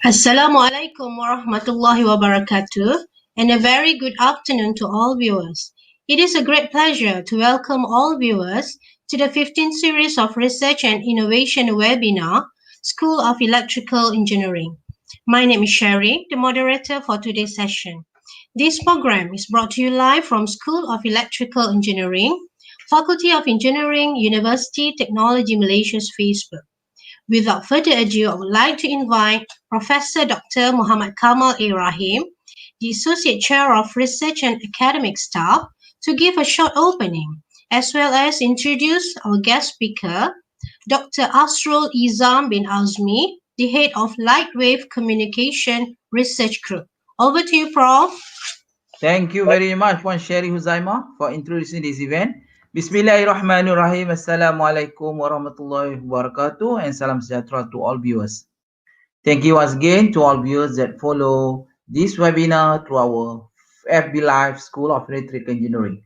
Assalamu alaikum warahmatullahi wabarakatuh, and a very good afternoon to all viewers. It is a great pleasure to welcome all viewers to the 15th series of Research and Innovation webinar, School of Electrical Engineering. My name is Sherry, the moderator for today's session. This program is brought to you live from School of Electrical Engineering, Faculty of Engineering, University Technology Malaysia's Facebook. Without further ado, I would like to invite Professor Dr. Muhammad Kamal A. Rahim, the Associate Chair of Research and Academic Staff, to give a short opening, as well as introduce our guest speaker, Dr. Asrul Izam bin Azmi, the Head of Lightwave Communication Research Group. Over to you, Prof. Thank you very much, Puan Sherry Huzaima, for introducing this event. Bismillahirrahmanirrahim. Assalamualaikum warahmatullahi wabarakatuh, and salam sejahtera to all viewers. Thank you once again to all viewers that follow this webinar through our FB Live School of Electrical Engineering.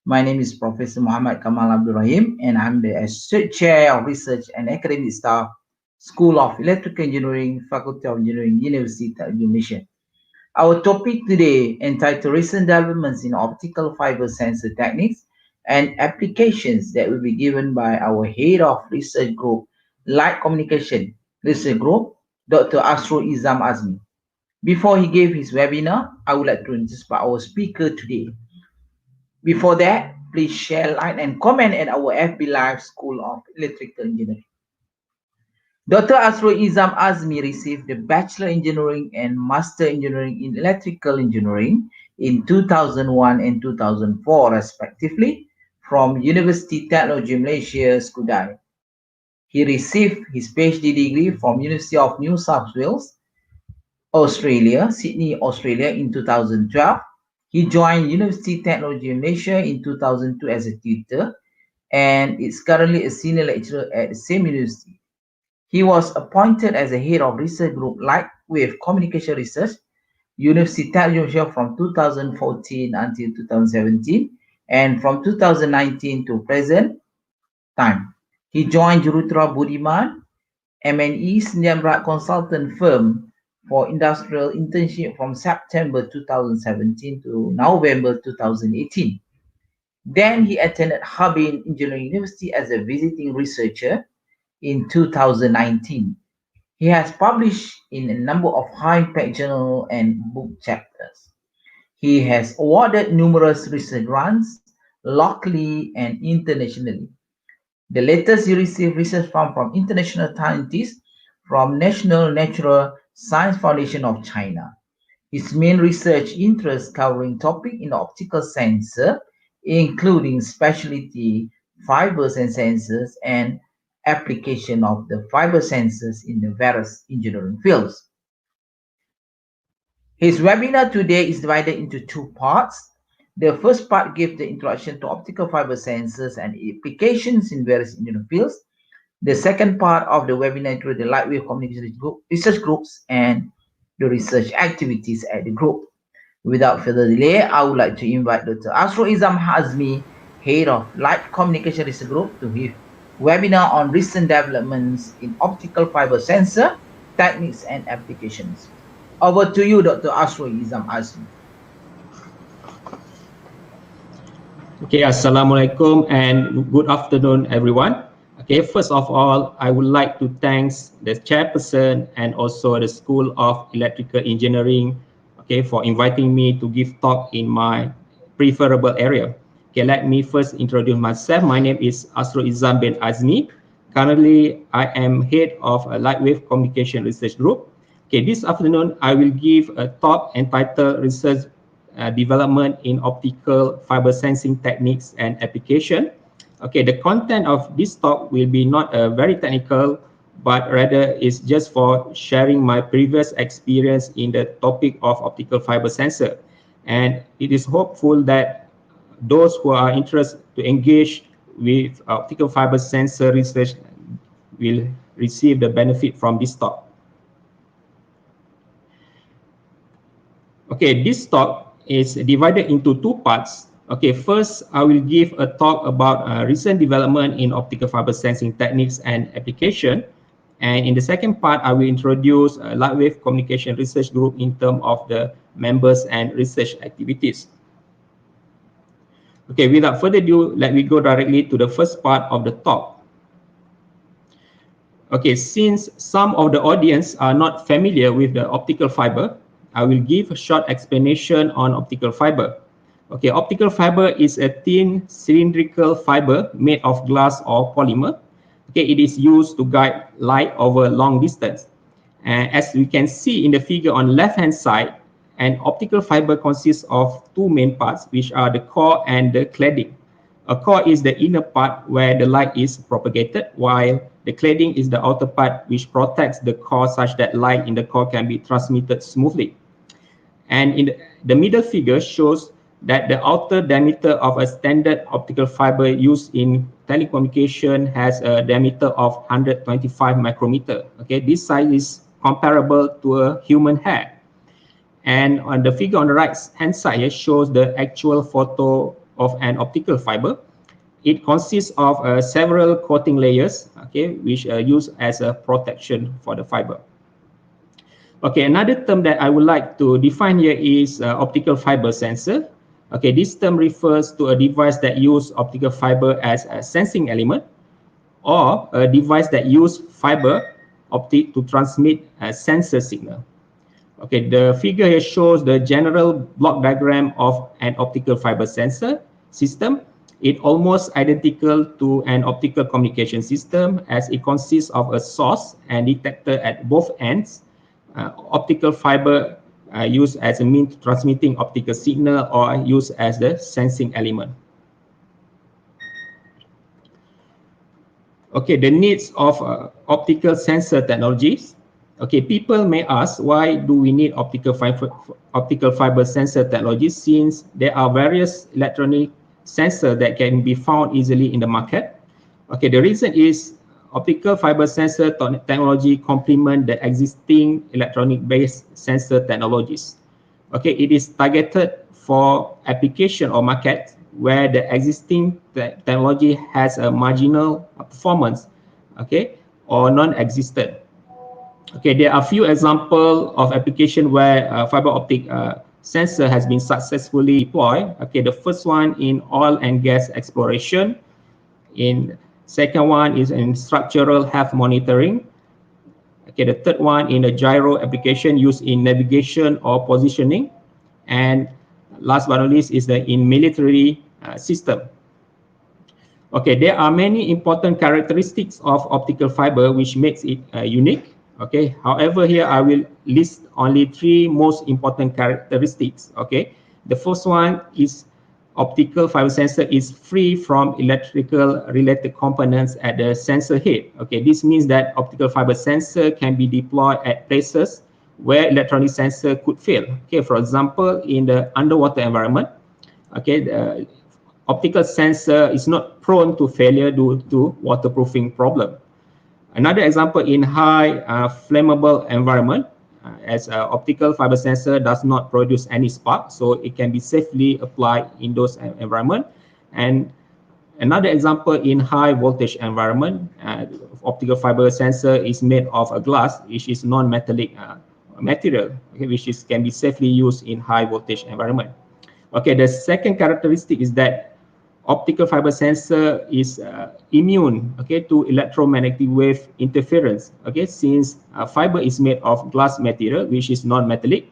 My name is Professor Muhammad Kamal Abdul Rahim, and I'm the Associate Chair of Research and Academic Staff, School of Electrical Engineering, Faculty of Engineering, University of Malaysia. Our topic today, entitled Recent Developments in Optical Fiber Sensor Techniques and Applications, that will be given by our Head of Research Group, Light Communication Research Group, Dr. Asrul Izam Azmi. Before he gave his webinar, I would like to introduce our speaker today. Before that, please share, like, and comment at our FB Live School of Electrical Engineering. Dr. Asrul Izam Azmi received the Bachelor Engineering and Master Engineering in Electrical Engineering in 2001 and 2004 respectively from University Technology Malaysia, Skudai. He received his PhD degree from University of New South Wales, Australia, Sydney, Australia in 2012. He joined University Technology Malaysia in 2002 as a tutor and is currently a senior lecturer at the same university. He was appointed as the head of research group Lightwave Communication Research, University Technology from 2014 until 2017, and from 2019 to present time. He joined Jurutra Budiman, M&E Sdn Bragg consultant firm for industrial internship from September 2017 to November 2018. Then he attended Harbin Engineering University as a visiting researcher in 2019. He has published in a number of high-impact journal and book chapters. He has awarded numerous research grants locally and internationally. The latest he received research from international scientists from National Natural Science Foundation of China. His main research interests covering topics in optical sensor, including specialty fibers and sensors and application of the fiber sensors in the various engineering fields. His webinar today is divided into two parts. The first part gives the introduction to optical fiber sensors and applications in various engineering fields. The second part of the webinar includes the Lightwave Communication Research Groups and the research activities at the group. Without further delay, I would like to invite Dr. Asrul Izam Azmi, Head of Light Communication Research Group, to give webinar on recent developments in optical fiber sensor techniques and applications. Over to you, Dr. Asrul Izam Azmi. Okay, Assalamualaikum and good afternoon, everyone. Okay, first of all, I would like to thank the chairperson and also the School of Electrical Engineering, okay, for inviting me to give talk in my preferable area. Okay, let me first introduce myself. My name is Asrul Izam bin Azmi. Currently, I am head of a Lightwave Communication Research Group. Okay, this afternoon, I will give a talk entitled Research Development in Optical Fiber Sensing Techniques and Application. Okay, the content of this talk will be not very technical, but rather is just for sharing my previous experience in the topic of optical fiber sensor. And it is hopeful that those who are interested to engage with optical fiber sensor research will receive the benefit from this talk. Okay, this talk is divided into two parts. Okay, first, I will give a talk about recent development in optical fiber sensing techniques and application. And in the second part, I will introduce Lightwave Communication Research Group in terms of the members and research activities. Okay, without further ado, let me go directly to the first part of the talk. Okay, since some of the audience are not familiar with the optical fiber, I will give a short explanation on optical fiber. Okay, optical fiber is a thin cylindrical fiber made of glass or polymer. Okay, it is used to guide light over long distance. And as we can see in the figure on left-hand side, an optical fiber consists of two main parts, which are the core and the cladding. A core is the inner part where the light is propagated, while the cladding is the outer part which protects the core such that light in the core can be transmitted smoothly. And in the middle figure shows that the outer diameter of a standard optical fiber used in telecommunication has a diameter of 125 micrometer. Okay, this size is comparable to a human hair. And on the figure on the right hand side here shows the actual photo of an optical fiber. It consists of several coating layers, okay, which are used as a protection for the fiber. Okay, another term that I would like to define here is optical fiber sensor. Okay, this term refers to a device that uses optical fiber as a sensing element, or a device that uses fiber optic to transmit a sensor signal. Okay, the figure here shows the general block diagram of an optical fiber sensor system. It almost identical to an optical communication system as it consists of a source and detector at both ends. Optical fiber used as a means to transmitting optical signal or used as the sensing element. Okay, the needs of optical sensor technologies. Okay, people may ask, why do we need optical fiber sensor technology since there are various electronic sensors that can be found easily in the market? Okay, the reason is optical fiber sensor technology complement the existing electronic-based sensor technologies. Okay, it is targeted for application or market where the existing technology has a marginal performance, okay, or non-existent. Okay, there are a few examples of application where fiber optic sensor has been successfully deployed. Okay, the first one in oil and gas exploration. In second one is in structural health monitoring. Okay, the third one in a gyro application used in navigation or positioning. And last but not least is the in military system. Okay, there are many important characteristics of optical fiber which makes it unique. Okay, however, here I will list only three most important characteristics. Okay, the first one is optical fiber sensor is free from electrical related components at the sensor head. Okay, this means that optical fiber sensor can be deployed at places where electronic sensor could fail. Okay, for example, in the underwater environment, okay, the optical sensor is not prone to failure due to waterproofing problem. Another example in high flammable environment, as optical fiber sensor does not produce any spark, so it can be safely applied in those environment. And another example in high voltage environment, optical fiber sensor is made of a glass, which is non-metallic material, okay, which can be safely used in high voltage environment. Okay, the second characteristic is that optical fiber sensor is immune, okay, to electromagnetic wave interference. Okay, since fiber is made of glass material, which is non-metallic,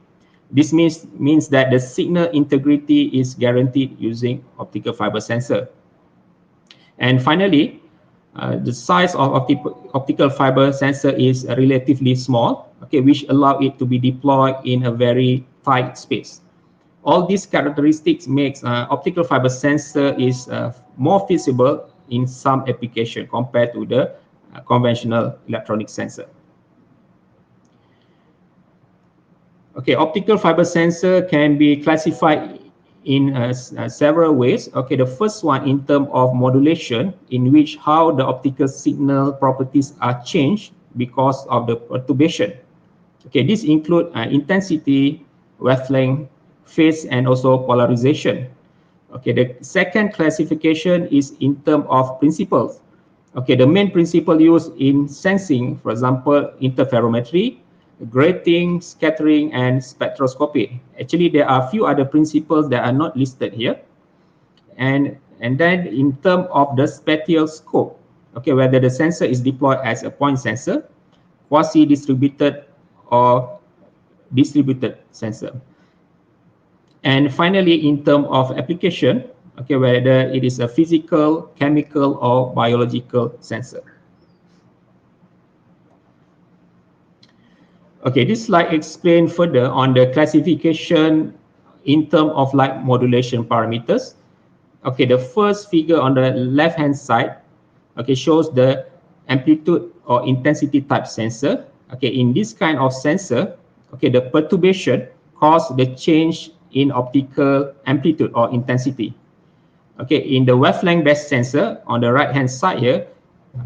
this means that the signal integrity is guaranteed using optical fiber sensor. And finally, the size of optical fiber sensor is relatively small, okay, which allow it to be deployed in a very tight space. All these characteristics makes optical fiber sensor is more feasible in some application compared to the conventional electronic sensor. Okay, optical fiber sensor can be classified in several ways. Okay, the first one in terms of modulation, in which how the optical signal properties are changed because of the perturbation. Okay, this include intensity, wavelength, phase, and also polarization. Okay, the second classification is in terms of principles. Okay, the main principle used in sensing, for example, interferometry, grating, scattering, and spectroscopy. Actually, there are a few other principles that are not listed here. And then in terms of the spatial scope, okay, whether the sensor is deployed as a point sensor, quasi-distributed, or distributed sensor. And finally, in terms of application, okay, whether it is a physical, chemical, or biological sensor. Okay, this slide explains further on the classification in terms of light modulation parameters. Okay, the first figure on the left-hand side, okay, shows the amplitude or intensity type sensor. Okay, in this kind of sensor, okay, the perturbation causes the change in optical amplitude or intensity. Okay, in the wavelength based sensor on the right-hand side here,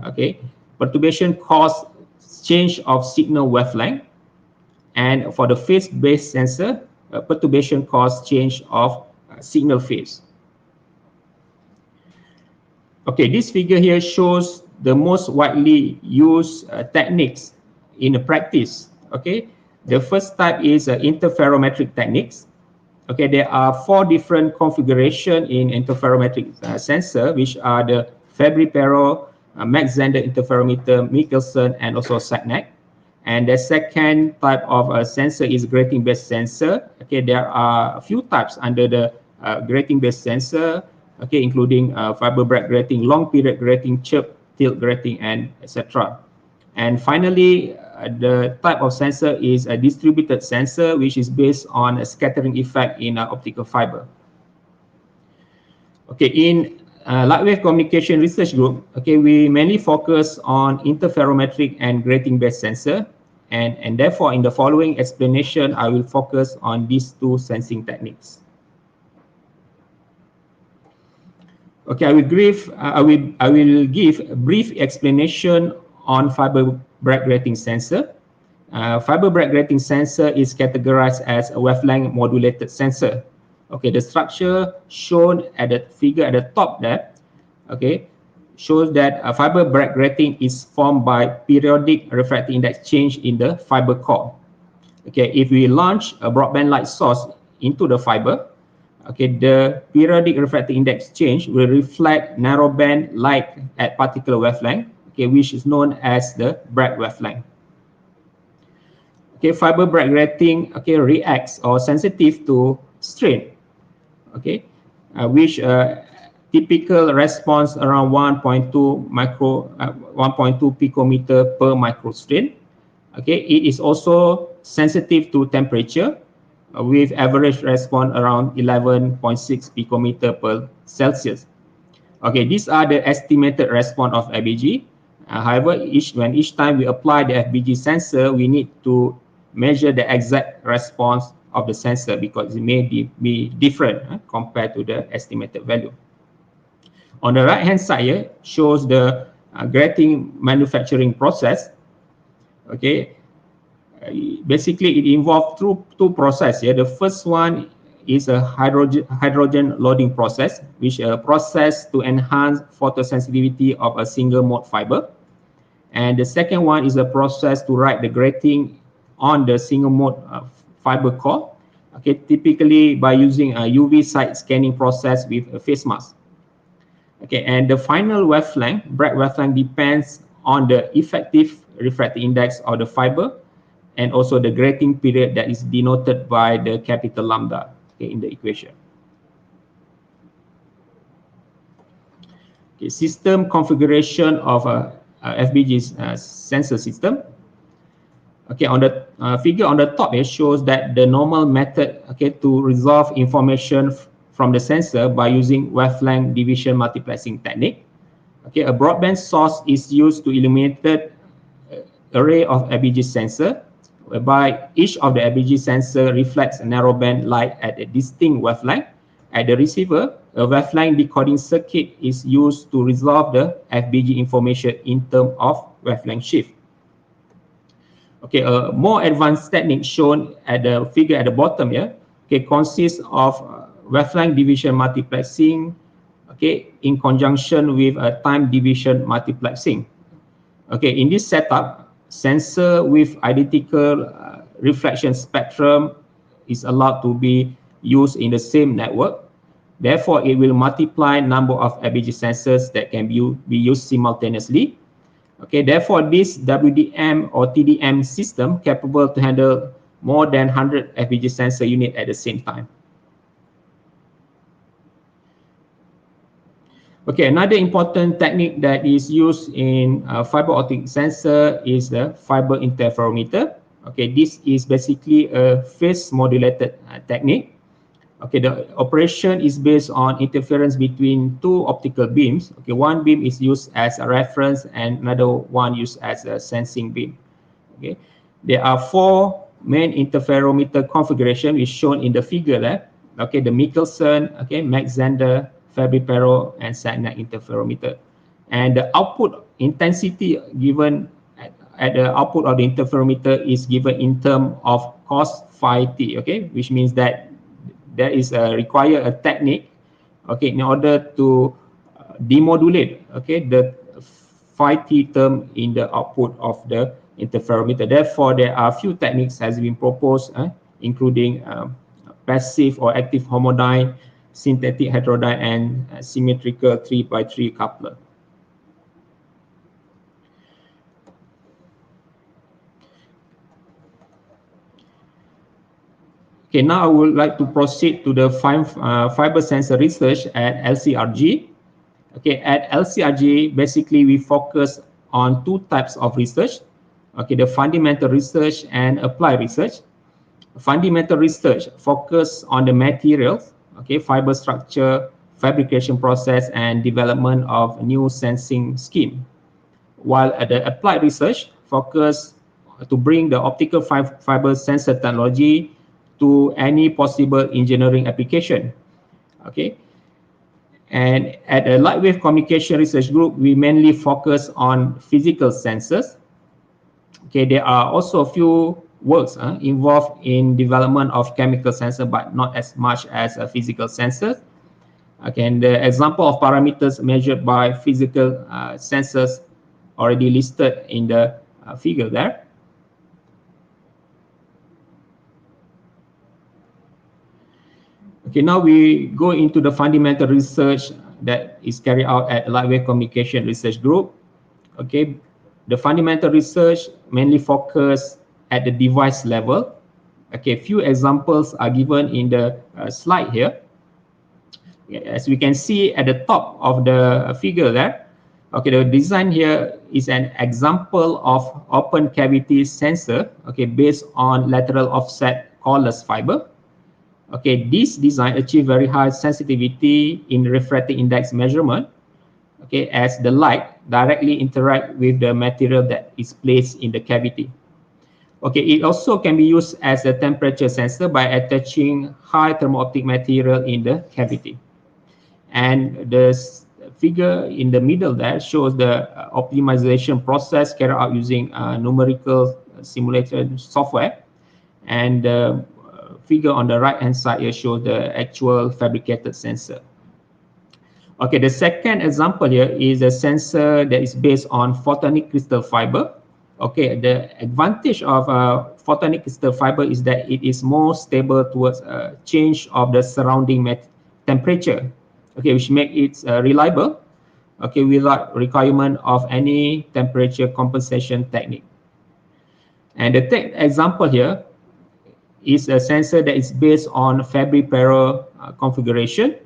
okay, perturbation causes change of signal wavelength. And for the phase-based sensor, perturbation causes change of signal phase. Okay, this figure here shows the most widely used techniques in the practice. Okay, the first type is interferometric techniques. Okay, there are 4 different configurations in interferometric sensor, which are the Fabry-Perot, Mach-Zehnder interferometer, Michelson, and also SACNEC. And the second type of sensor is grating-based sensor. Okay, there are a few types under the grating-based sensor, okay, including fiber Bragg grating, long period grating, chirp, tilt grating, and etc. And finally, the type of sensor is a distributed sensor, which is based on a scattering effect in optical fiber. Okay, in Lightwave Communication Research Group, okay, we mainly focus on interferometric and grating-based sensor, and therefore, in the following explanation, I will focus on these 2 sensing techniques. Okay, I will give a brief explanation on fiber Bragg grating sensor. Fiber Bragg grating sensor is categorized as a wavelength modulated sensor. Okay, the structure shown at the figure at the top there, okay, shows that a fiber Bragg grating is formed by periodic refractive index change in the fiber core. Okay, if we launch a broadband light source into the fiber, okay, the periodic refractive index change will reflect narrowband light at particular wavelength, okay, which is known as the Bragg wavelength. Okay, fiber Bragg grating, okay, reacts or sensitive to strain, okay, which typical response around 1.2 picometer per microstrain. Okay, it is also sensitive to temperature, with average response around 11.6 picometer per Celsius. Okay, these are the estimated response of FBG. However, each time we apply the FBG sensor, we need to measure the exact response of the sensor because it may be different compared to the estimated value. On the right-hand side here shows the grating manufacturing process. Okay, basically it involves two processes here. The first one is a hydrogen loading process, which is a process to enhance photosensitivity of a single mode fiber. And the second one is a process to write the grating on the single mode fiber core, okay, typically by using a UV side scanning process with a face mask. Okay, and the final wavelength, Bragg wavelength, depends on the effective refractive index of the fiber and also the grating period that is denoted by the capital lambda, okay, in the equation. Okay, system configuration of a FBG sensor system. Okay, on the figure on the top, it shows that the normal method, okay, to resolve information from the sensor by using wavelength division multiplexing technique. Okay, a broadband source is used to illuminate array of FBG sensor, whereby each of the FBG sensor reflects a narrowband light at a distinct wavelength. At the receiver, a wavelength decoding circuit is used to resolve the FBG information in terms of wavelength shift. Okay, a more advanced technique shown at the figure at the bottom here, okay, consists of wavelength division multiplexing, okay, in conjunction with a time division multiplexing. Okay, in this setup, sensor with identical reflection spectrum is allowed to be used in the same network. Therefore, it will multiply number of FBG sensors that can be used simultaneously. Okay, therefore, this WDM or TDM system capable to handle more than 100 FBG sensor unit at the same time. Okay, another important technique that is used in fiber optic sensor is the fiber interferometer. Okay, this is basically a phase modulated technique. Okay, the operation is based on interference between two optical beams. Okay, one beam is used as a reference and another one used as a sensing beam. Okay, there are four main interferometer configuration is shown in the figure there. Okay, the Michelson, okay, Mach-Zehnder, Fabry-Perot, and Sagnac interferometer. And the output intensity given at the output of the interferometer is given in terms of cos phi t, okay, which means that there is require a technique, okay, in order to demodulate, okay, the phi t term in the output of the interferometer. Therefore, there are few techniques has been proposed, including passive or active homodyne, synthetic heterodyne, and symmetrical 3x3 coupler. Okay, now I would like to proceed to the fiber sensor research at LCRG. Okay, at LCRG, basically we focus on two types of research. Okay, the fundamental research and applied research. Fundamental research focus on the materials, okay, fiber structure, fabrication process, and development of new sensing scheme. While at the applied research focus to bring the optical fiber sensor technology to any possible engineering application. Okay, and at the Lightwave Communication Research Group, we mainly focus on physical sensors. Okay, there are also a few works involved in development of chemical sensor, but not as much as a physical sensor. Okay, and the example of parameters measured by physical sensors already listed in the figure there. Okay, now we go into the fundamental research that is carried out at Lightwave Communication Research Group. Okay, the fundamental research mainly focus at the device level. Okay, few examples are given in the slide here. As we can see at the top of the figure there, okay, the design here is an example of open cavity sensor, okay, based on lateral offset coreless fiber. Okay, this design achieve very high sensitivity in refractive index measurement, okay, as the light directly interact with the material that is placed in the cavity. Okay, it also can be used as a temperature sensor by attaching high thermo-optic material in the cavity. And the figure in the middle there shows the optimization process carried out using numerical simulation software. And the figure on the right hand side here shows the actual fabricated sensor. Okay, the second example here is a sensor that is based on photonic crystal fiber. Okay, the advantage of photonic crystal fiber is that it is more stable towards change of the surrounding temperature. Okay, which makes it reliable. Okay, without requirement of any temperature compensation technique. And the third example here is a sensor that is based on Fabry-Perot configuration.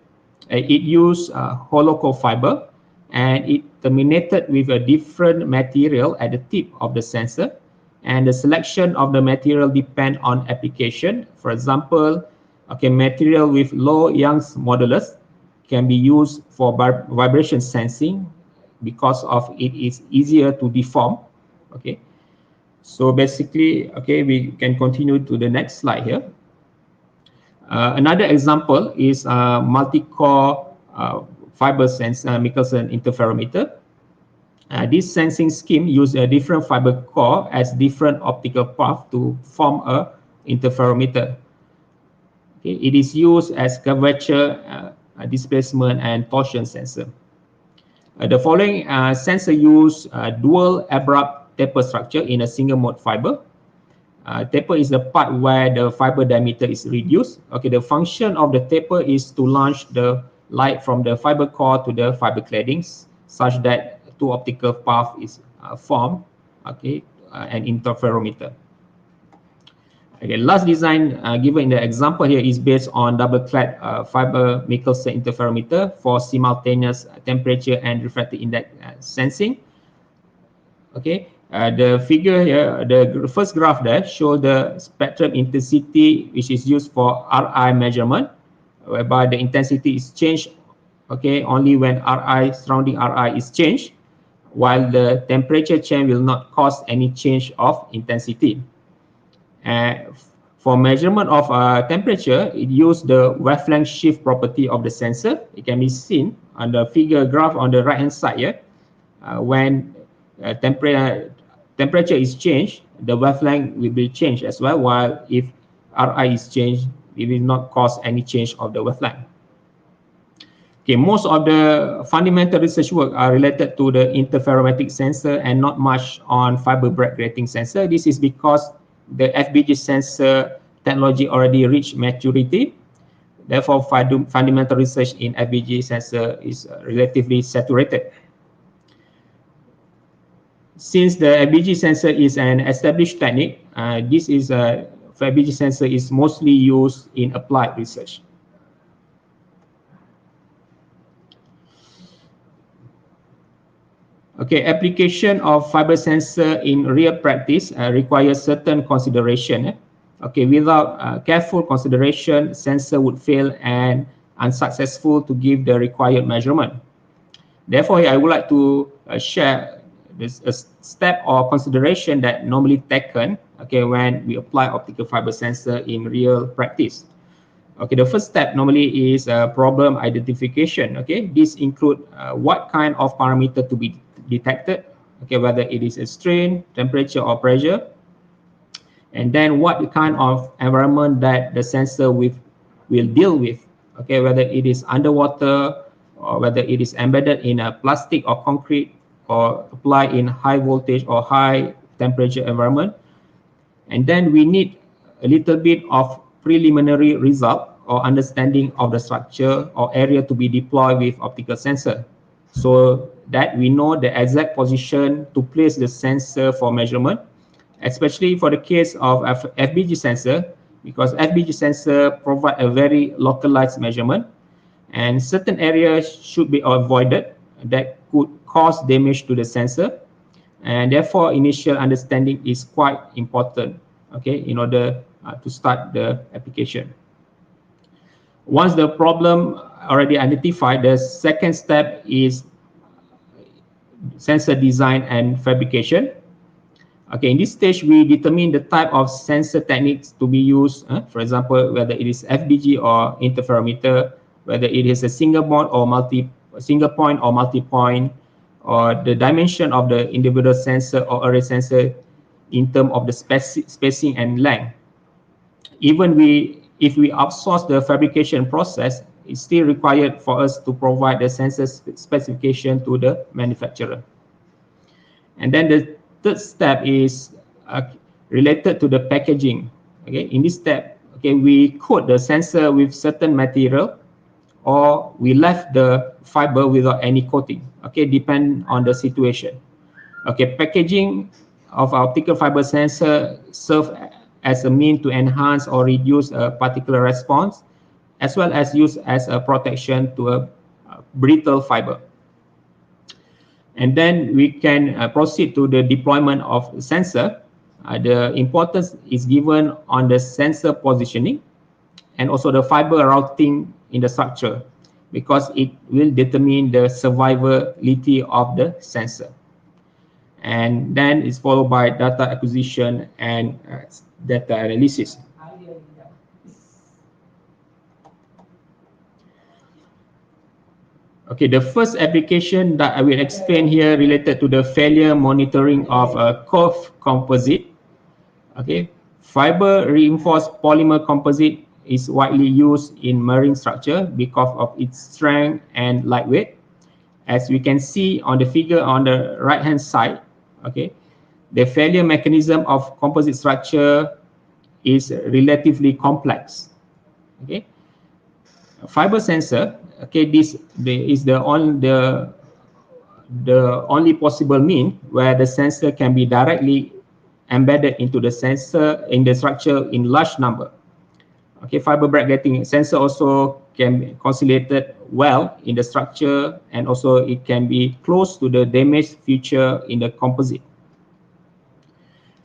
It used hollow core fiber, and it terminated with a different material at the tip of the sensor. And the selection of the material depend on application. For example, okay, material with low Young's modulus can be used for vibration sensing because of it is easier to deform. Okay, so basically, okay, we can continue to the next slide here. Another example is multi-core fiber Michelson interferometer. This sensing scheme uses a different fiber core as different optical path to form a interferometer. Okay, it is used as curvature displacement, and torsion sensor. The following sensor use dual abrupt taper structure in a single mode fiber. Taper is the part where the fiber diameter is reduced. Okay, the function of the taper is to launch the light from the fiber core to the fiber claddings, such that two optical path is formed. Okay, an interferometer. Okay, last design given in the example here is based on double clad fiber Michelson interferometer for simultaneous temperature and refractive index sensing. Okay, the figure here, the first graph there show the spectrum intensity which is used for RI measurement, whereby the intensity is changed, okay, only when RI surrounding RI is changed, while the temperature change will not cause any change of intensity. For measurement of temperature, it uses the wavelength shift property of the sensor. It can be seen on the figure graph on the right hand side here. When temperature is changed, the wavelength will be changed as well, while if RI is changed, it will not cause any change of the wavelength. Okay, most of the fundamental research work are related to the interferometric sensor and not much on fiber Bragg grating sensor. This is because the FBG sensor technology already reached maturity. Therefore, fundamental research in FBG sensor is relatively saturated. Since the FBG sensor is an established technique, FBG sensor is mostly used in applied research. Okay, application of fiber sensor in real practice requires certain consideration. Okay, without careful consideration, sensor would fail and unsuccessful to give the required measurement. Therefore, I would like to share this a step or consideration that normally taken, okay, when we apply optical fiber sensor in real practice. Okay, the first step normally is problem identification. Okay, this include what kind of parameter to be detected, okay, whether it is a strain, temperature, or pressure, and then what kind of environment that the sensor will deal with, okay, whether it is underwater or whether it is embedded in a plastic or concrete or applied in high voltage or high temperature environment. And then we need a little bit of preliminary result or understanding of the structure or area to be deployed with optical sensor, so that we know the exact position to place the sensor for measurement, especially for the case of FBG sensor, because FBG sensor provide a very localized measurement, and certain areas should be avoided that could cause damage to the sensor, and therefore initial understanding is quite important, okay, in order to start the application. Once the problem already identified, the second step is sensor design and fabrication. Okay, in this stage, we determine the type of sensor techniques to be used. For example, whether it is FBG or interferometer, whether it is a single point or multi-point, or the dimension of the individual sensor or array sensor in terms of the spacing and length. Even if we outsource the fabrication process, it's still required for us to provide the sensor specification to the manufacturer. And then the third step is related to the packaging. Okay, in this step, okay, we coat the sensor with certain material, or we left the fiber without any coating. Okay, depend on the situation. Okay, packaging of optical fiber sensor serve as a mean to enhance or reduce a particular response, as well as use as a protection to a brittle fiber. And then we can proceed to the deployment of sensor. The importance is given on the sensor positioning and also the fiber routing in the structure, because it will determine the survivability of the sensor. And then it's followed by data acquisition and data analysis. Okay, the first application that I will explain here related to the failure monitoring of a curved composite. Okay, fiber reinforced polymer composite is widely used in marine structure because of its strength and lightweight. As we can see on the figure on the right hand side, okay, the failure mechanism of composite structure is relatively complex. Okay, fiber sensor, okay, is the only possible mean where the sensor can be directly embedded into the sensor in the structure in large number. Okay, fiber Bragg grating sensor also can be consolidated well in the structure, and also it can be close to the damaged feature in the composite.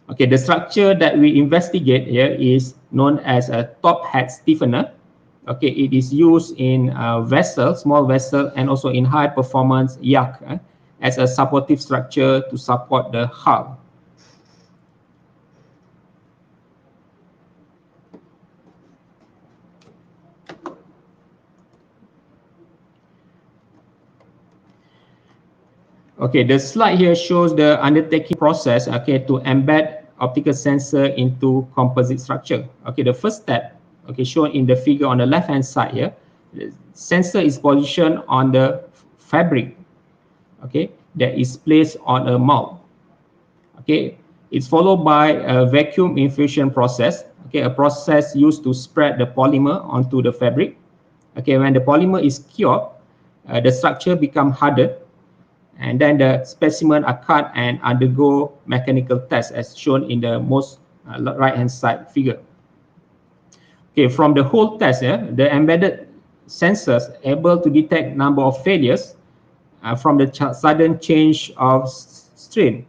Okay, the structure that we investigate here is known as a top head stiffener. Okay, it is used in vessel, small vessel, and also in high performance yacht as a supportive structure to support the hull. Okay, the slide here shows the undertaking process, okay, to embed optical sensor into composite structure. Okay, the first step, okay, shown in the figure on the left hand side here, the sensor is positioned on the fabric, okay, that is placed on a mold. Okay, it's followed by a vacuum infusion process, okay, a process used to spread the polymer onto the fabric. Okay, when the polymer is cured, the structure becomes hardened, and then the specimen are cut and undergo mechanical tests as shown in the most right hand side figure. Okay, from the whole test, the embedded sensors able to detect number of failures from the sudden change of strain.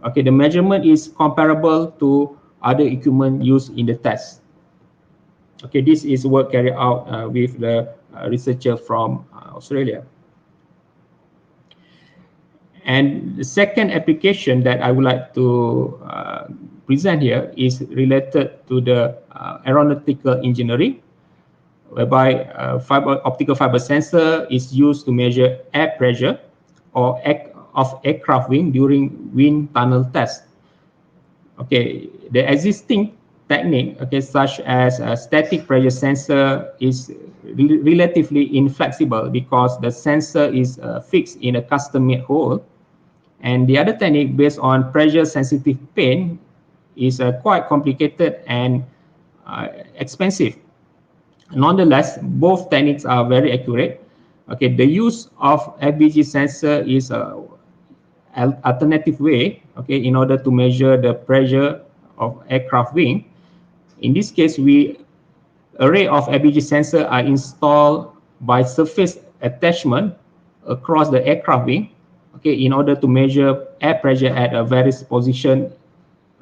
Okay, the measurement is comparable to other equipment used in the test. Okay, this is work carried out with the researcher from Australia. And the second application that I would like to present here is related to the aeronautical engineering, whereby optical fiber sensor is used to measure air pressure or of aircraft wing during wind tunnel test. Okay, the existing technique, okay, such as a static pressure sensor is relatively inflexible because the sensor is fixed in a custom-made hole. And the other technique based on pressure sensitive paint is quite complicated and expensive. Nonetheless, both techniques are very accurate. Okay, the use of FBG sensor is an alternative way, okay, in order to measure the pressure of aircraft wing. In this case, array of FBG sensor are installed by surface attachment across the aircraft wing, okay, in order to measure air pressure at a various position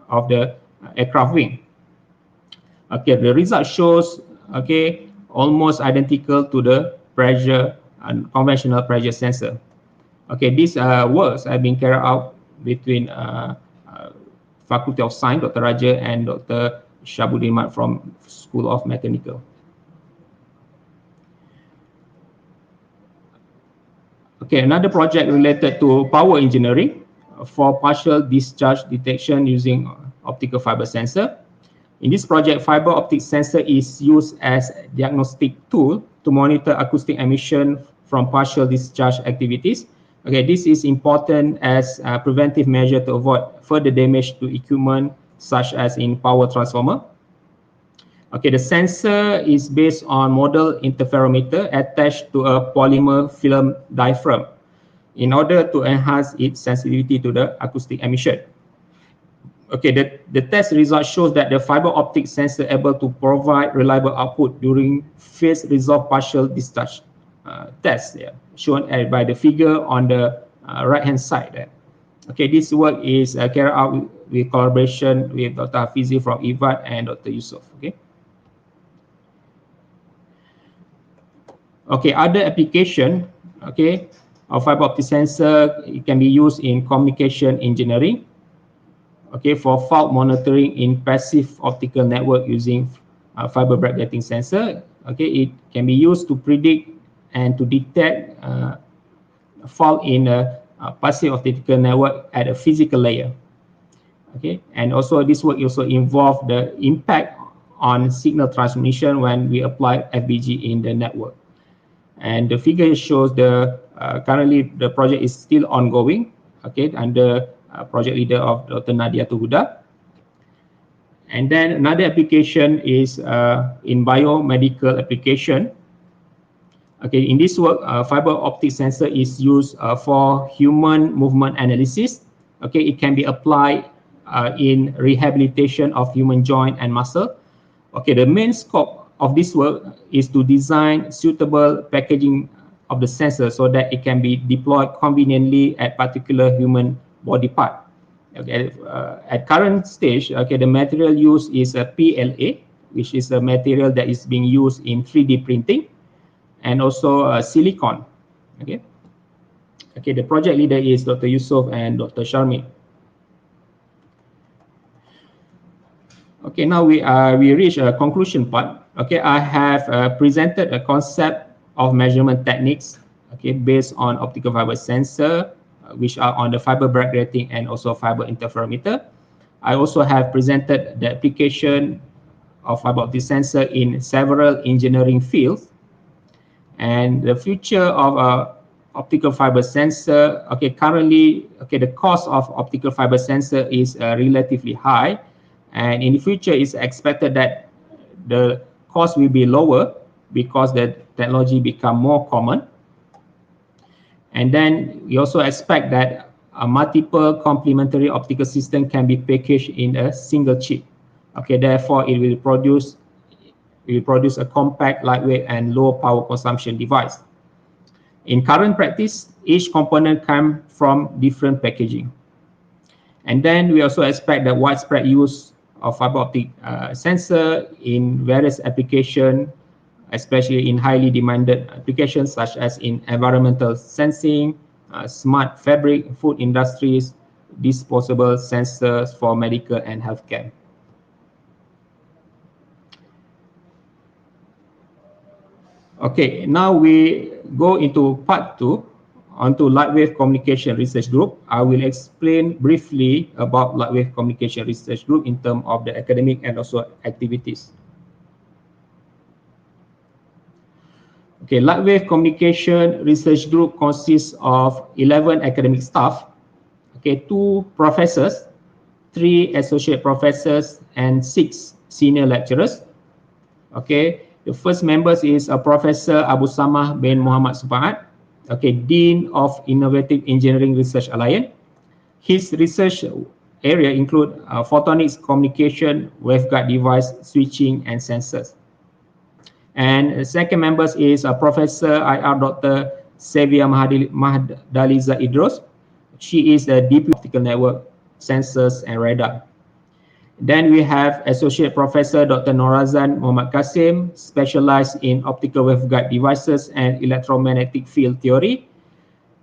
of the aircraft wing. Okay, the result shows, okay, almost identical to the pressure and conventional pressure sensor. Okay, these works have been carried out between Faculty of Science, Dr. Raja, and Dr. Shabuddin Mat from School of Mechanical. Okay, another project related to power engineering for partial discharge detection using optical fiber sensor. In this project, fiber optic sensor is used as a diagnostic tool to monitor acoustic emission from partial discharge activities. Okay, this is important as a preventive measure to avoid further damage to equipment such as in power transformer. Okay, the sensor is based on model interferometer attached to a polymer film diaphragm in order to enhance its sensitivity to the acoustic emission. Okay, the test result shows that the fiber optic sensor able to provide reliable output during phase resolved partial discharge test, shown by the figure on the right hand side there. Okay, this work is carried out with collaboration with Dr. Hafizi from IVAT and Dr. Yusuf. Okay, other application, okay, of fiber optic sensor, it can be used in communication engineering. Okay, for fault monitoring in passive optical network using fiber Bragg grating sensor. Okay, it can be used to predict and to detect fault in a passive optical network at a physical layer. Okay, and also this work also involve the impact on signal transmission when we apply FBG in the network. And the figure shows the currently the project is still ongoing, okay, under project leader of Dr. Nadia Tuhuda. And then another application is in biomedical application. Okay, in this work, fiber optic sensor is used for human movement analysis. Okay, it can be applied in rehabilitation of human joint and muscle. Okay, the main scope of this work is to design suitable packaging of the sensor so that it can be deployed conveniently at particular human body part. Okay, at current stage, okay, the material used is a PLA, which is a material that is being used in 3D printing, and also silicon. Okay. Okay, the project leader is Dr. Yusuf and Dr. Sharmi. Okay, now we reach a conclusion part. Okay, I have presented a concept of measurement techniques, okay, based on optical fiber sensor, which are on the fiber Bragg grating and also fiber interferometer. I also have presented the application of fiber optic sensor in several engineering fields, and the future of optical fiber sensor. Okay, currently, okay, the cost of optical fiber sensor is relatively high, and in the future it's expected that the cost will be lower because the technology become more common. And then we also expect that a multiple complementary optical system can be packaged in a single chip. Okay, therefore it will produce a compact, lightweight, and low power consumption device. In current practice, each component comes from different packaging. And then we also expect that widespread use of fiber optic sensor in various applications, especially in highly demanded applications such as in environmental sensing, smart fabric, food industries, disposable sensors for medical and healthcare. Okay, now we go into part 2 onto Lightwave Communication Research Group. I will explain briefly about Lightwave Communication Research Group in terms of the academic and also activities. Okay, Lightwave Communication Research Group consists of 11 academic staff, okay, 2 professors, 3 associate professors, and 6 senior lecturers. Okay, the first members is Professor Abu Samah bin Muhammad Supaat, okay, Dean of Innovative Engineering Research Alliance. His research area include photonics communication, waveguide device, switching, and sensors. And the second members is Professor IR Dr. Sevia Mahdaliza Idros. She is the DP Optical Network, Sensors, and Radar. Then we have Associate Professor Dr. Norazan Muhammad Qasim, specialized in optical waveguide devices and electromagnetic field theory.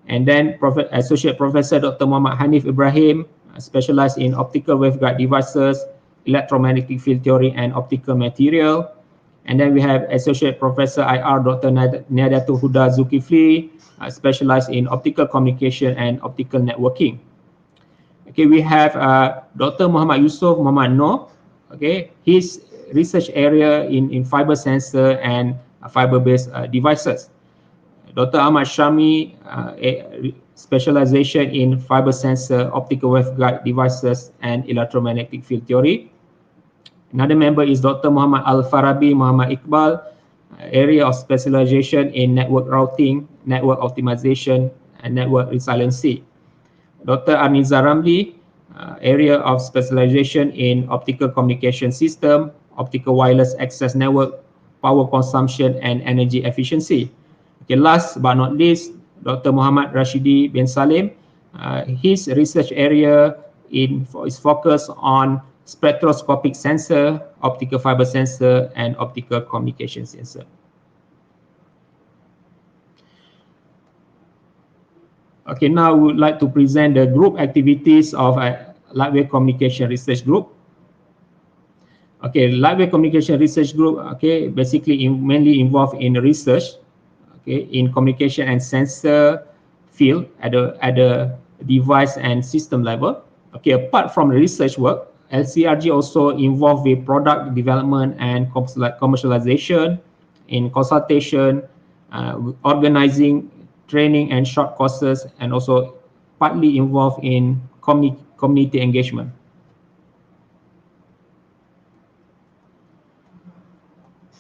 And then Associate Professor Dr. Muhammad Hanif Ibrahim, specialized in optical waveguide devices, electromagnetic field theory, and optical material. And then we have Associate Professor IR Dr. Nadia Tuhuda Zulkifli, specialized in optical communication and optical networking. Okay, we have Dr. Muhammad Yusuf Muhammad Noor. Okay, his research area in fiber sensor and fiber-based devices. Dr. Ahmad Shami, specialization in fiber sensor, optical waveguide devices, and electromagnetic field theory. Another member is Dr. Muhammad Al-Farabi Muhammad Iqbal, area of specialization in network routing, network optimization, and network resiliency. Dr. Aniza Ramli, area of specialization in optical communication system, optical wireless access network, power consumption, and energy efficiency. Okay, last but not least, Dr. Muhammad Rashidi bin Salim, his research area is focused on spectroscopic sensor, optical fiber sensor, and optical communication sensor. Okay, now we would like to present the group activities of Lightwave Communication Research Group. Okay, Lightwave Communication Research Group, okay, basically mainly involved in research, okay, in communication and sensor field at the device and system level. Okay, apart from the research work, LCRG also involved with product development and commercialization, in consultation, organizing training and short courses, and also partly involved in community engagement.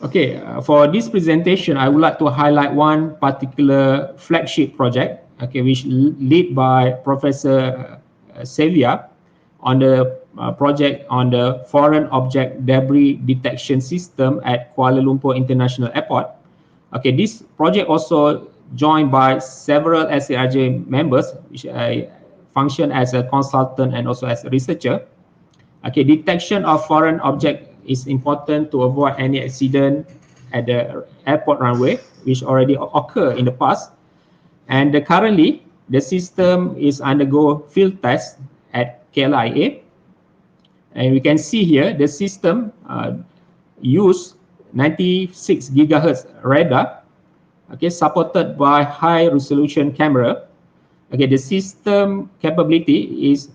Okay, for this presentation, I would like to highlight one particular flagship project, okay, which led by Professor Sevilla on the project on the foreign object debris detection system at Kuala Lumpur International Airport. Okay, this project also joined by several LCRG members, which function as a consultant and also as a researcher. Okay, detection of foreign object is important to avoid any accident at the airport runway, which already occurred in the past. And currently, the system is undergo field test at KLIA. And we can see here the system use 96 gigahertz radar, okay, supported by high resolution camera. Okay, the system capability is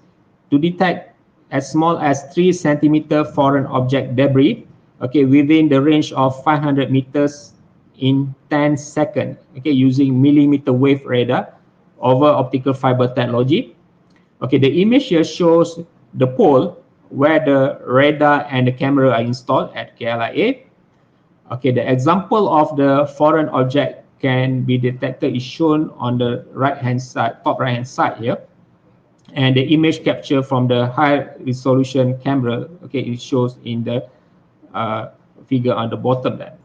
to detect as small as 3 centimeter foreign object debris, okay, within the range of 500 meters in 10 seconds, okay, using millimeter wave radar over optical fiber technology. Okay, the image here shows the pole where the radar and the camera are installed at KLIA. Okay, the example of the foreign object can be detected is shown on the right-hand side, top right-hand side here. And the image capture from the high resolution camera, okay, it shows in the figure on the bottom there.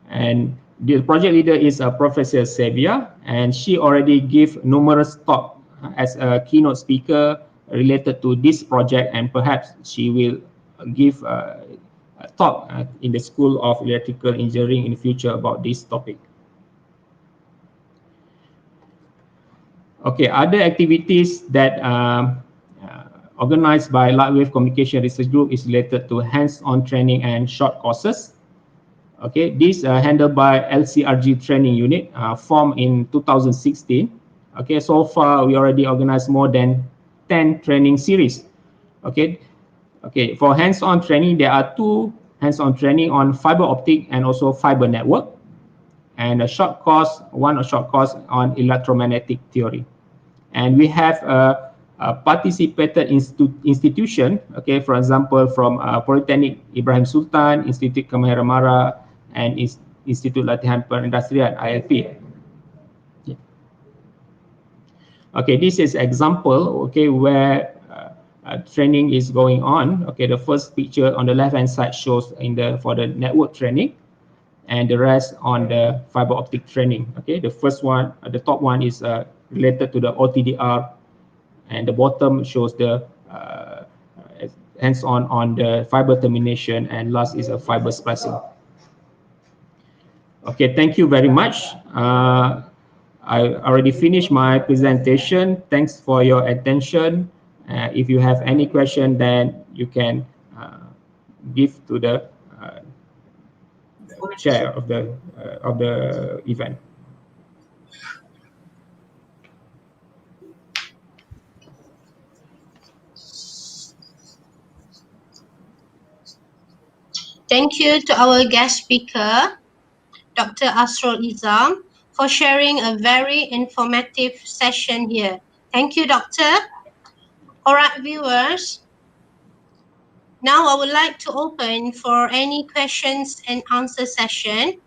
And the project leader is Professor Sevilla, and she already gave numerous talks as a keynote speaker related to this project, and perhaps she will give a talk in the School of Electrical Engineering in the future about this topic. Okay, other activities that organized by Lightwave Communication Research Group is related to hands-on training and short courses. Okay, this handled by LCRG training unit, formed in 2016. Okay, so far we already organized more than 10 training series. Okay, for hands-on training, there are 2 hands-on training on fiber optic and also fiber network, and a short course, one short course on electromagnetic theory. And we have a participated institution, okay, for example, from Polytechnic Ibrahim Sultan, Institute Kemahiran Mara, and Institute Latihan Perindustrian, ILP. Yeah. Okay, this is example, okay, where training is going on. Okay, the first picture on the left-hand side shows for the network training, and the rest on the fiber optic training. Okay, the first one, the top one is related to the OTDR, and the bottom shows the hands-on on the fiber termination, and last is a fiber splicing. Okay, thank you very much. I already finished my presentation. Thanks for your attention. If you have any question, then you can give to the chair of the event. Thank you to our guest speaker, Dr. Asrul Izam, for sharing a very informative session here. Thank you, Doctor. All right, viewers. Now I would like to open for any questions and answer session.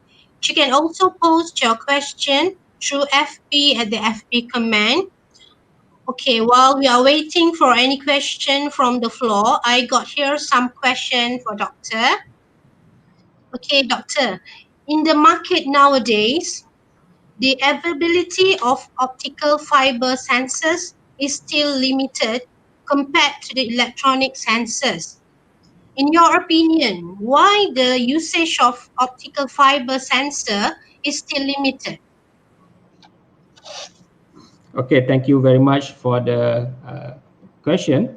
You can also post your question through FB at the FB comment. Okay, while we are waiting for any question from the floor, I got here some question for Doctor. Okay, Doctor, in the market nowadays, the availability of optical fiber sensors is still limited compared to the electronic sensors. In your opinion, why the usage of optical fiber sensor is still limited? Okay, thank you very much for the question.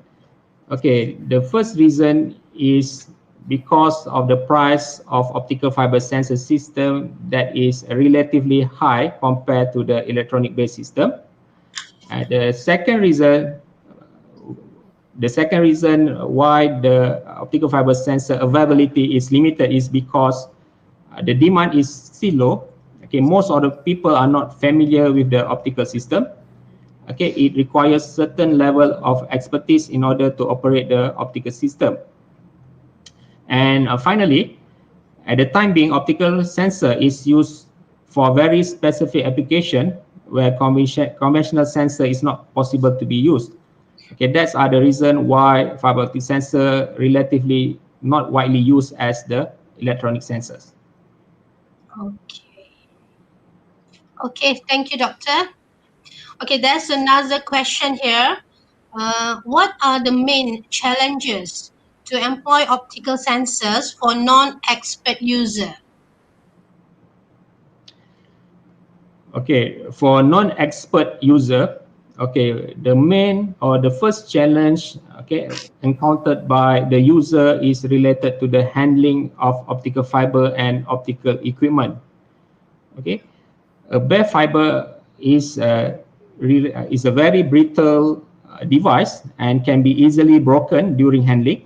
Okay, the first reason is because of the price of optical fiber sensor system that is relatively high compared to the electronic based system. And the second reason The second reason why the optical fiber sensor availability is limited is because the demand is still low. Okay, most of the people are not familiar with the optical system. Okay, it requires certain level of expertise in order to operate the optical system. And finally, at the time being, optical sensor is used for very specific application where conventional sensor is not possible to be used. Okay, that's are the reason why fiber optic sensor relatively not widely used as the electronic sensors. Okay. Okay, thank you, Doctor. Okay, there's another question here. What are the main challenges to employ optical sensors for non-expert user? Okay, for non-expert user, okay, the main or the first challenge, okay, encountered by the user is related to the handling of optical fiber and optical equipment. Okay, a bare fiber is a very brittle device and can be easily broken during handling.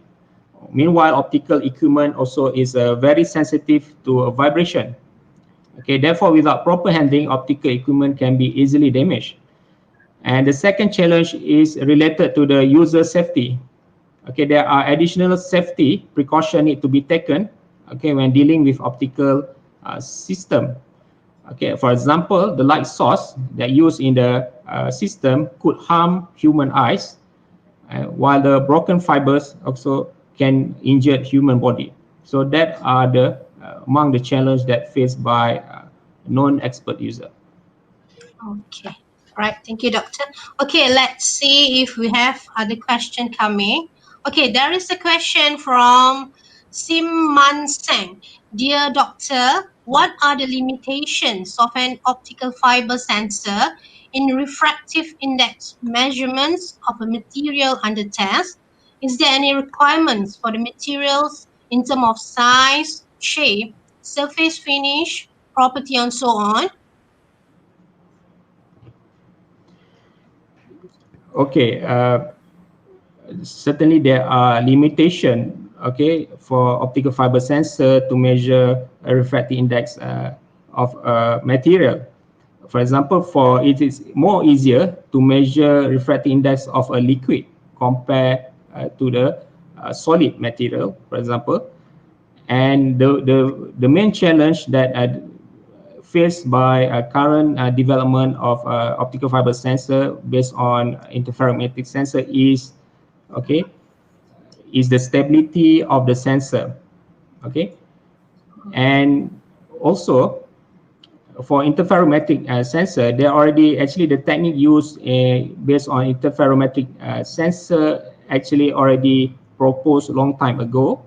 Meanwhile, optical equipment also is very sensitive to vibration. Okay, therefore, without proper handling, optical equipment can be easily damaged. And the second challenge is related to the user safety. Okay, there are additional safety precautions need to be taken. Okay, when dealing with optical system. Okay, for example, the light source that used in the system could harm human eyes, while the broken fibers also can injure human body. So that are the among the challenges that faced by non-expert user. Okay. All right. Thank you, Doctor. Okay, let's see if we have other question coming. Okay, there is a question from Simman Seng. Dear Doctor, what are the limitations of an optical fiber sensor in refractive index measurements of a material under test? Is there any requirements for the materials in terms of size, shape, surface finish, property, and so on? Okay, certainly there are limitations, okay, for optical fiber sensor to measure a refractive index of a material. For example, for it is more easier to measure refractive index of a liquid compared to the solid material, for example. And the main challenge that faced by current development of optical fiber sensor based on interferometric sensor is, okay, is the stability of the sensor. Okay, and also for interferometric sensor, there already actually the technique used based on interferometric sensor actually already proposed a long time ago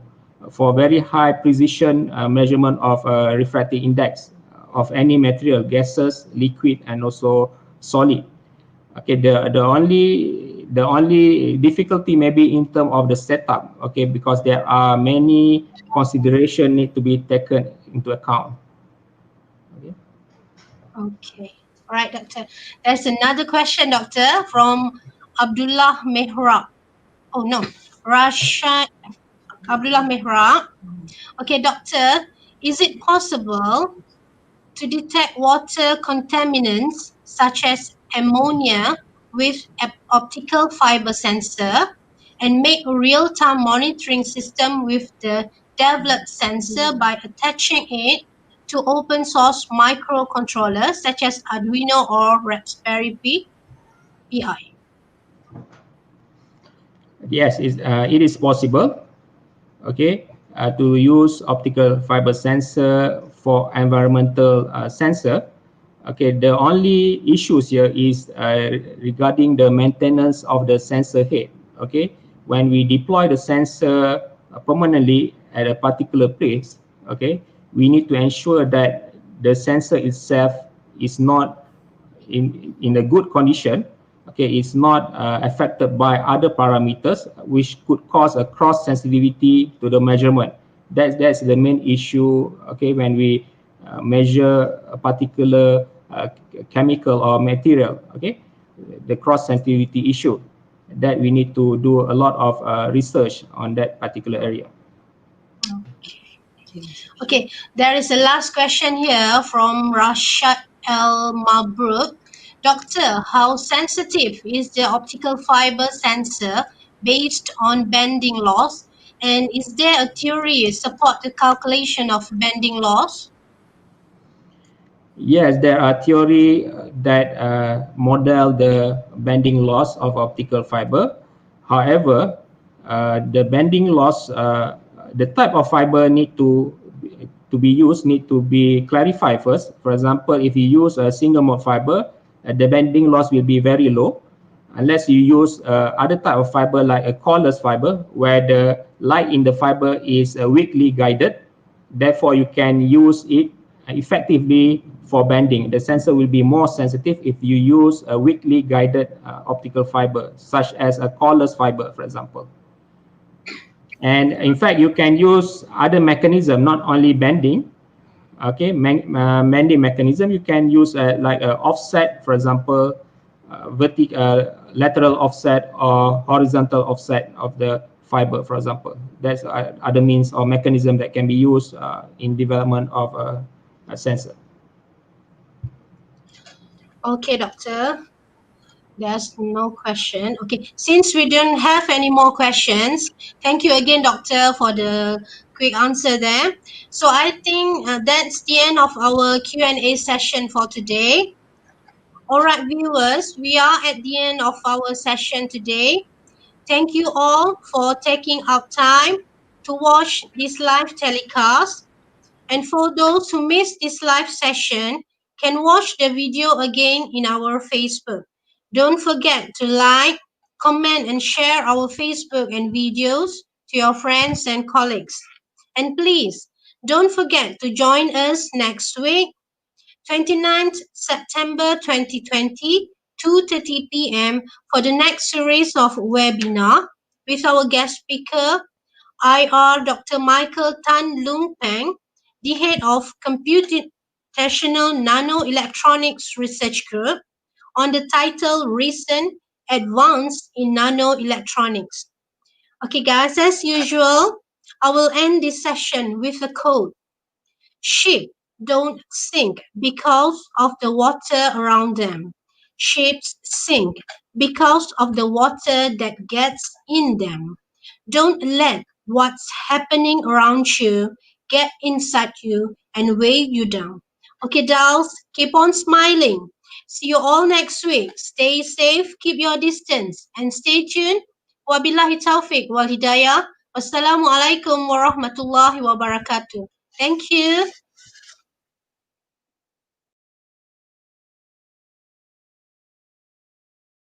for very high precision measurement of refractive index of any material, gases, liquid, and also solid. Okay, the only difficulty maybe in terms of the setup. Okay, because there are many consideration need to be taken into account. Okay. Okay. All right, Doctor. There's another question, Doctor, from Abdullah Mehrab. Oh, no. Rasha Abdullah Mehrab. Okay, Doctor, is it possible to detect water contaminants such as ammonia with an optical fiber sensor and make a real-time monitoring system with the developed sensor by attaching it to open source microcontrollers such as Arduino or Raspberry Pi? Yes, it is possible. Okay, to use optical fiber sensor for environmental sensor. Okay, the only issues here is regarding the maintenance of the sensor head. Okay, when we deploy the sensor permanently at a particular place, okay, we need to ensure that the sensor itself is not in a good condition. Okay, it's not affected by other parameters which could cause a cross sensitivity to the measurement. That's the main issue. Okay, when we measure a particular chemical or material. Okay, the cross sensitivity issue. that we need to do a lot of research on that particular area. Okay, there is a last question here from Rashad Al Mabruk. Doctor, how sensitive is the optical fiber sensor based on bending loss? And is there a theory support the calculation of bending loss? Yes, there are theory that model the bending loss of optical fiber. However, the bending loss, the type of fiber need to be used need to be clarified first. For example, if you use a single mode fiber, the bending loss will be very low. Unless you use other type of fiber like a coreless fiber, where the light in the fiber is weakly guided, therefore you can use it effectively for bending. The sensor will be more sensitive if you use a weakly guided optical fiber, such as a coreless fiber, for example. And in fact, you can use other mechanism, not only bending. Okay, bending mechanism. You can use like a offset, for example, lateral offset or horizontal offset of the fiber, for example. That's other means or mechanism that can be used in development of a sensor. Okay, doctor. There's no question. Okay, since we don't have any more questions, thank you again, doctor, for the quick answer there. So I think that's the end of our Q&A session for today. All right, viewers, we are at the end of our session today. Thank you all for taking out time to watch this live telecast. And for those who missed this live session, can watch the video again in our Facebook. Don't forget to like, comment, and share our Facebook and videos to your friends and colleagues. And please, don't forget to join us next week, 29th September 2020, 2:30 p.m. for the next series of webinar with our guest speaker, IR Dr. Michael Tan Lung Peng, the head of Computational Nanoelectronics Research Group, on the title Recent Advance in Nanoelectronics. Okay, guys, as usual, I will end this session with a quote. Ships don't sink because of the water around them. Ships sink because of the water that gets in them. Don't let what's happening around you get inside you and weigh you down. Okay, dolls, keep on smiling. See you all next week. Stay safe, keep your distance, and stay tuned. Wabillahi taufiq wal hidayah. Wassalamualaikum warahmatullahi wabarakatuh. Thank you.